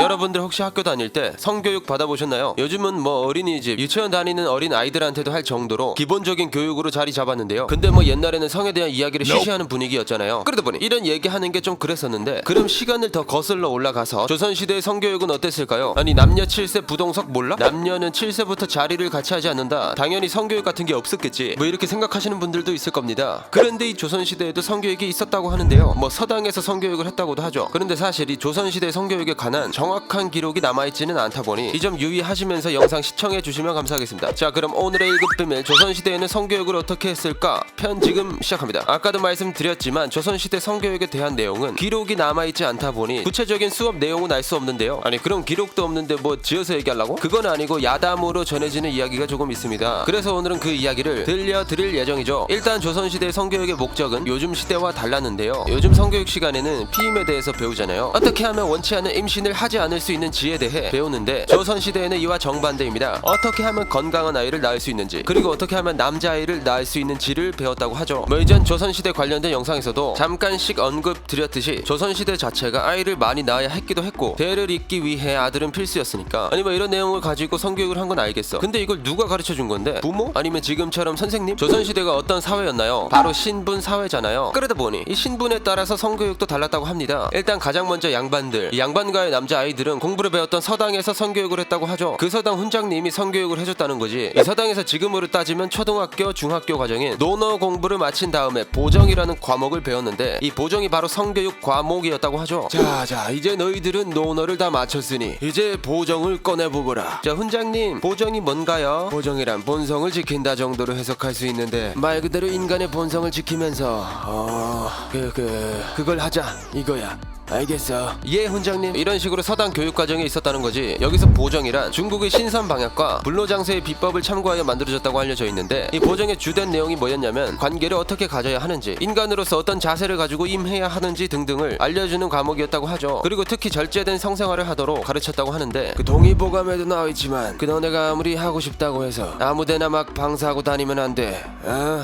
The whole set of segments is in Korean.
여러분들 혹시 학교 다닐 때 성교육 받아보셨나요? 요즘은 뭐 어린이집, 유치원 다니는 어린 아이들한테도 할 정도로 기본적인 교육으로 자리 잡았는데요. 근데 뭐 옛날에는 성에 대한 이야기를 시시하는 분위기였잖아요. 그러다 보니 이런 얘기하는 게 좀 그랬었는데, 그럼 시간을 더 거슬러 올라가서 조선시대의 성교육은 어땠을까요? 아니, 남녀 7세 부동석 몰라? 남녀는 7세부터 자리를 같이 하지 않는다, 당연히 성교육 같은 게 없었겠지, 뭐 이렇게 생각하시는 분들도 있을 겁니다. 그런데 이 조선시대에도 성교육이 있었다고 하는데요. 뭐 서당에서 성교육을 했다고도 하죠. 그런데 사실 이 조선시대 성교육에 관한 정확한 기록이 남아있지는 않다 보니 이 점 유의하시면서 영상 시청해주시면 감사하겠습니다. 자, 그럼 오늘의 1급 비밀, 조선시대에는 성교육을 어떻게 했을까 편 지금 시작합니다. 아까도 말씀드렸지만 조선시대 성교육에 대한 내용은 기록이 남아있지 않다 보니 구체적인 수업 내용은 알 수 없는데요. 아니, 그럼 기록도 없는데 뭐 지어서 얘기하려고? 그건 아니고 야담으로 전해지는 이야기가 조금 있습니다. 그래서 오늘은 그 이야기를 들려드릴 예정이죠. 일단 조선시대 성교육의 목적은 요즘 시대와 달랐는데요. 요즘 성교육 시간에는 피임에 대해서 배우잖아요. 어떻게 하면 원치 않은 임신을 하지 않을 수 있는지에 대해 배우는데, 조선시대에는 이와 정반대입니다. 어떻게 하면 건강한 아이를 낳을 수 있는지, 그리고 어떻게 하면 남자아이를 낳을 수 있는지를 배웠다고 하죠. 뭐 이전 조선시대 관련된 영상에서도 잠깐씩 언급 드렸듯이 조선시대 자체가 아이를 많이 낳아야 했기도 했고, 대를 잇기 위해 아들은 필수였으니까. 아니, 뭐 이런 내용을 가지고 성교육을 한 건 알겠어. 근데 이걸 누가 가르쳐 준 건데? 부모? 아니면 지금처럼 선생님? 조선시대가 어떤 사회였나요? 바로 신분 사회잖아요. 그러다 보니 이 신분에 따라서 성교육도 달랐다고 합니다. 일단 가장 먼저 양반들, 이 양반가의 남자아이들은 공부를 배웠던 서당에서 성교육을 했다고 하죠. 그 서당 훈장님이 성교육을 해줬다는 거지. 이 서당에서 지금으로 따지면 초등학교, 중학교 과정인 논어 공부를 마친 다음에 보정이라는 과목을 배웠는데, 이 보정이 바로 성교육 과목이었다고 하죠. 자, 이제 너희들은 논어를 다 마쳤으니 이제 보정을 꺼내보거라. 자, 훈장님, 보정이 뭔가요? 보정이란 본성을 지킨다 정도로 해석할 수 있는데, 말 그대로 인간의 본성을 지키면서 그걸 하자 이거야. 알겠어. 예, 훈장님. 이런 식으로 서당 교육 과정에 있었다는 거지. 여기서 보정이란 중국의 신선 방약과 불로장세의 비법을 참고하여 만들어졌다고 알려져 있는데, 이 보정의 주된 내용이 뭐였냐면 관계를 어떻게 가져야 하는지, 인간으로서 어떤 자세를 가지고 임해야 하는지 등등을 알려주는 과목이었다고 하죠. 그리고 특히 절제된 성생활을 하도록 가르쳤다고 하는데, 그 동의보감에도 나와있지만 그 너네가 아무리 하고 싶다고 해서 아무데나 막 방사하고 다니면 안 돼.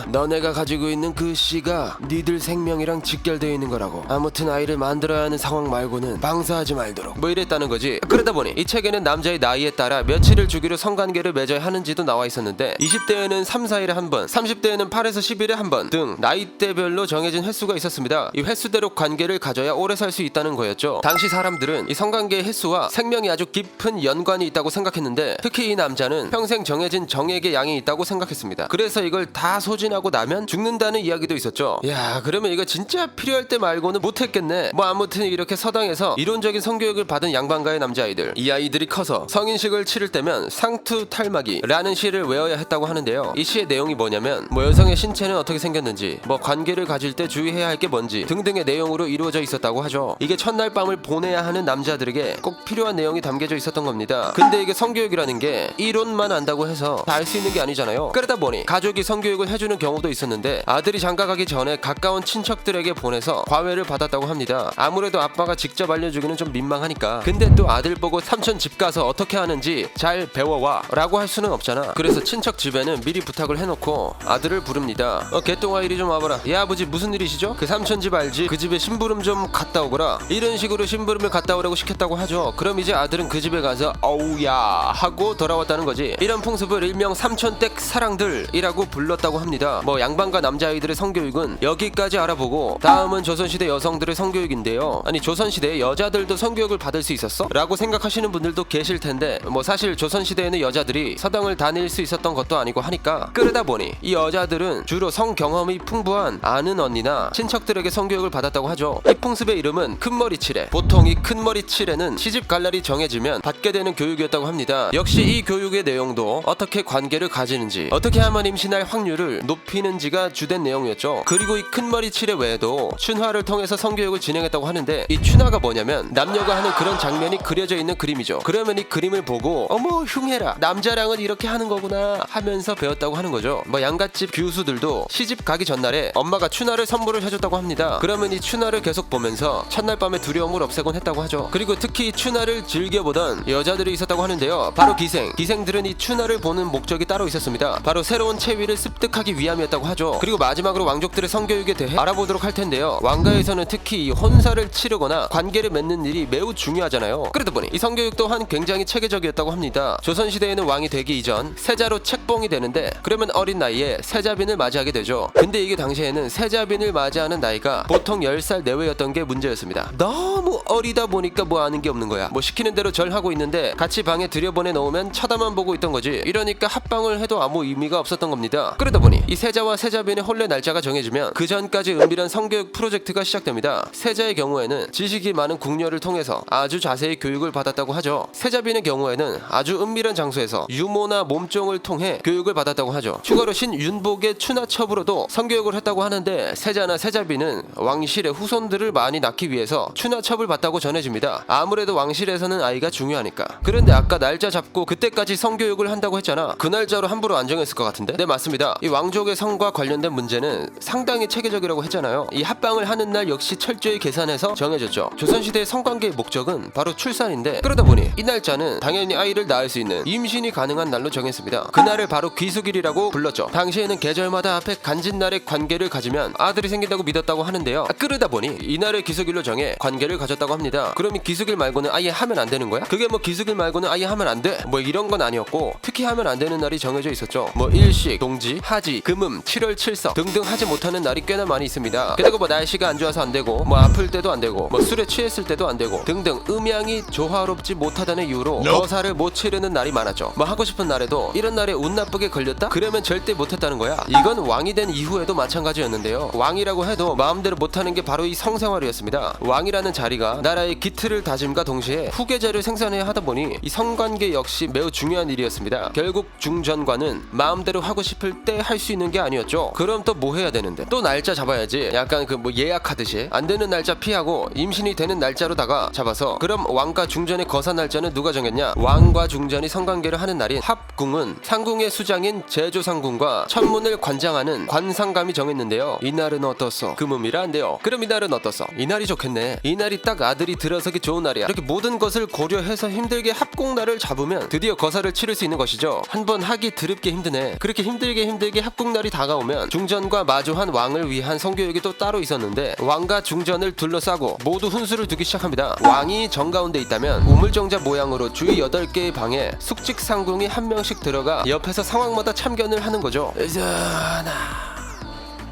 너네가 가지고 있는 그 씨가 니들 생명이랑 직결되어 있는 거라고. 아무튼 아이를 만들어야 하는 상황 말고는 방사하지 말도록, 뭐 이랬다는 거지. 그러다 보니 이 책에는 남자의 나이에 따라 며칠을 주기로 성관계를 맺어야 하는지도 나와 있었는데, 20대에는 3, 4일에 한 번, 30대에는 8에서 10일에 한 번 등 나이대별로 정해진 횟수가 있었습니다. 이 횟수대로 관계를 가져야 오래 살 수 있다는 거였죠. 당시 사람들은 이 성관계의 횟수와 생명이 아주 깊은 연관이 있다고 생각했는데, 특히 이 남자는 평생 정해진 정액의 양이 있다고 생각했습니다. 그래서 이걸 다 소진하고 나면 죽는다는 이야기도 있었죠. 야, 그러면 이거 진짜 필요할 때 말고는 못했겠네. 뭐 아무튼 이렇게 서당에서 이론적인 성교육을 받은 양반가의 남자아이들, 이 아이들이 커서 성인식을 치를 때면 상투탈마기라는 시를 외워야 했다고 하는데요. 이 시의 내용이 뭐냐면, 뭐 여성의 신체는 어떻게 생겼는지, 뭐 관계를 가질 때 주의해야 할 게 뭔지 등등의 내용으로 이루어져 있었다고 하죠. 이게 첫날 밤을 보내야 하는 남자들에게 꼭 필요한 내용이 담겨져 있었던 겁니다. 근데 이게 성교육이라는 게 이론만 안다고 해서 다 알 수 있는 게 아니잖아요. 그러다 보니 가족이 성교육을 해주는 경우도 있었는데, 아들이 장가가기 전에 가까운 친척들에게 보내서 과외를 받았다고 합니다. 아무래도 아빠가 직접 알려주기는 좀 민망하니까. 근데 또 아들 보고 삼촌 집 가서 어떻게 하는지 잘 배워와 라고 할 수는 없잖아. 그래서 친척 집에는 미리 부탁을 해놓고 아들을 부릅니다. 개똥아 이리 좀 와봐라. 예 아버지, 무슨 일이시죠? 그 삼촌 집 알지? 그 집에 심부름 좀 갔다 오거라. 이런 식으로 심부름을 갔다 오라고 시켰다고 하죠. 그럼 이제 아들은 그 집에 가서 어우야 하고 돌아왔다는 거지. 이런 풍습을 일명 삼촌댁 사랑들이라고 불렀다고 합니다. 뭐 양반과 남자아이들의 성교육은 여기까지 알아보고, 다음은 조선시대 여성들의 성교육인데요. 아니, 조선시대에 여자들도 성교육을 받을 수 있었어? 라고 생각하시는 분들도 계실 텐데, 뭐 사실 조선시대에는 여자들이 서당을 다닐 수 있었던 것도 아니고 하니까, 그러다 보니 이 여자들은 주로 성 경험이 풍부한 아는 언니나 친척들에게 성교육을 받았다고 하죠. 이 풍습의 이름은 큰머리 칠해. 보통 이 큰머리 칠해는 시집 갈 날이 정해지면 받게 되는 교육이었다고 합니다. 역시 이 교육의 내용도 어떻게 관계를 가지는지, 어떻게 하면 임신할 확률을 높이는지가 주된 내용이었죠. 그리고 이 큰머리 칠해 외에도 춘화를 통해서 성교육을 진행했다고 하는데, 이 춘화가 뭐냐면 남녀가 하는 그런 장면이 그려져 있는 그림이죠. 그러면 이 그림을 보고 어머 흉해라, 남자랑은 이렇게 하는 거구나 하면서 배웠다고 하는 거죠. 뭐 양갓집 교수들도 시집 가기 전날에 엄마가 춘화를 선물을 해줬다고 합니다. 그러면 이 춘화를 계속 보면서 첫날 밤에 두려움을 없애곤 했다고 하죠. 그리고 특히 이 춘화를 즐겨보던 여자들이 있었다고 하는데요. 바로 기생들은 이 춘화를 보는 목적이 따로 있었습니다. 바로 새로운 체위를 습득하기 위함이었다고 하죠. 그리고 마지막으로 왕족들의 성교육에 대해 알아보도록 할 텐데요. 왕가에서는 특히 이 혼사를 치르거나 관계를 맺는 일이 매우 중요하잖아요. 그러다 보니 이 성교육 또한 굉장히 체계적이었다고 합니다. 조선시대에는 왕이 되기 이전 세자로 책봉이 되는데 그러면 어린 나이에 세자빈을 맞이하게 되죠. 근데 이게 당시에는 세자빈을 맞이하는 나이가 보통 10살 내외였던 게 문제였습니다. 너무 어리다 보니까 뭐 아는 게 없는 거야. 뭐 시키는 대로 절하고 있는데 같이 방에 들여보내 놓으면 쳐다만 보고 있던 거지. 이러니까 합방을 해도 아무 의미가 없었던 겁니다. 그러다 보니 이 세자와 세자빈의 혼례 날짜가 정해지면 그 전까지 은밀한 성교육 프로젝트가 시작됩니다. 세자의 경우에는 지식이 많은 궁녀를 통해서 아주 자세히 교육을 받았다고 하죠. 세자빈의 경우에는 아주 은밀한 장소에서 유모나 몸종을 통해 교육을 받았다고 하죠. 추가로 신윤복의 추나첩으로도 성교육을 했다고 하는데 세자나 세자빈은 왕실의 후손들을 많이 낳기 위해서 추나첩을 받다고 전해집니다. 아무래도 왕실에서는 아이가 중요하니까. 그런데 아까 날짜 잡고 그때까지 성교육을 한다고 했잖아. 그 날짜로 함부로 안 정했을 것 같은데? 네, 맞습니다. 이 왕족의 성과 관련된 문제는 상당히 체계적이라고 했잖아요. 이 합방을 하는 날 역시 철저히 계산해서 정해졌죠. 조선시대의 성관계의 목적은 바로 출산인데 그러다 보니 이 날짜는 당연히 아이를 낳을 수 있는 임신이 가능한 날로 정했습니다. 그날을 바로 귀숙일이라고 불렀죠. 당시에는 계절마다 앞에 간짓날의 관계를 가지면 아들이 생긴다고 믿었다고 하는데요. 그러다 보니 이날을 귀숙일로 정해 관계를 가졌다고 합니다. 그럼 이 귀숙일 말고는 아예 하면 안 되는 거야? 그게 뭐 귀숙일 말고는 아예 하면 안 돼? 뭐 이런 건 아니었고 특히 하면 안 되는 날이 정해져 있었죠. 뭐 일식, 동지, 하지, 금음, 7월 7석 등등 하지 못하는 날이 꽤나 많이 있습니다. 게다가 뭐 날씨가 안 좋아서 안 되고 뭐 아플 때도 안 되고 뭐 술에 취했을 때도 안 되고 등등 음양이 조화롭지 못하다는 이유로 거사를 못 치르는 날이 많았죠. 뭐 하고 싶은 날에도 이런 날에 운 나쁘게 걸렸다? 그러면 절대 못했다는 거야. 이건 왕이 된 이후에도 마찬가지였는데요. 왕이라고 해도 마음대로 못하는 게 바로 이 성생활이었습니다. 왕이라는 자리가 나라의 기틀을 다짐과 동시에 후계자를 생산해야 하다 보니 이 성관계 역시 매우 중요한 일이었습니다. 결국 중전과는 마음대로 하고 싶을 때 할 수 있는 게 아니었죠. 그럼 또 뭐 해야 되는데? 또 날짜 잡아야지. 약간 그 뭐 예약하듯이 안 되는 날짜 피하고 임신이 되는 날짜로다가 잡아서 그럼 왕과 중전의 거사 날짜는 누가 정했냐? 왕과 중전이 성관계를 하는 날인 합궁은 상궁의 수장인 제조상궁과 천문을 관장하는 관상감이 정했는데요. 이날은 어떻소? 금음이라 한대요. 그럼 이날은 어떻소? 이날이 좋겠네. 이날이 딱 아들이 들어서기 좋은 날이야. 이렇게 모든 것을 고려해서 힘들게 합궁날을 잡으면 드디어 거사를 치를 수 있는 것이죠. 한번 하기 드럽게 힘드네. 그렇게 힘들게 합궁날이 다가오면 중전과 마주한 왕을 위한 성교육이 또 따로 있었는데 왕과 중전을 둘러싸고 모두 훈수를 두기 시작합니다. 왕이 정가운데 있다면 우물정자 모양으로 주위 8개의 방에 숙직상궁이 한 명씩 들어가 옆에서 상황마다 참견을 하는 거죠.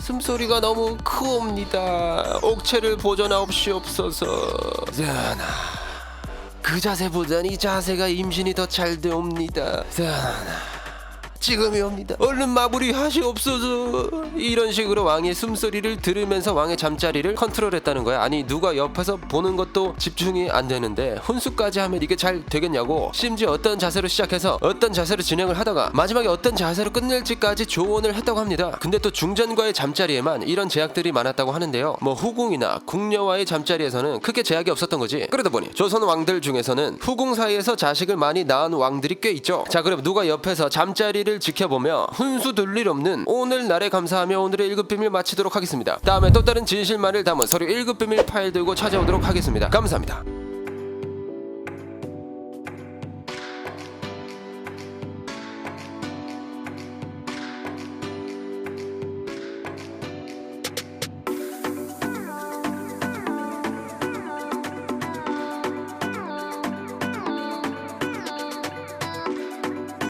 숨소리가 너무 크옵니다. 옥체를 보전하옵시옵소서. 그 자세보단 이 자세가 임신이 더 잘 되옵니다. 지금이 옵니다. 얼른 마무리하시옵소서. 이런 식으로 왕의 숨소리를 들으면서 왕의 잠자리를 컨트롤했다는 거야. 아니 누가 옆에서 보는 것도 집중이 안 되는데 훈수까지 하면 이게 잘 되겠냐고. 심지어 어떤 자세로 시작해서 어떤 자세로 진행을 하다가 마지막에 어떤 자세로 끝낼지까지 조언을 했다고 합니다. 근데 또 중전과의 잠자리에만 이런 제약들이 많았다고 하는데요. 뭐 후궁이나 궁녀와의 잠자리에서는 크게 제약이 없었던 거지. 그러다 보니 조선 왕들 중에서는 후궁 사이에서 자식을 많이 낳은 왕들이 꽤 있죠. 자, 그럼 누가 옆에서 잠자리를 지켜보며 훈수 둘 일 없는 오늘날에 감사하며 오늘의 1급 비밀 마치도록 하겠습니다. 다음에 또 다른 진실만을 담은 서류 1급 비밀 파일 들고 찾아오도록 하겠습니다. 감사합니다.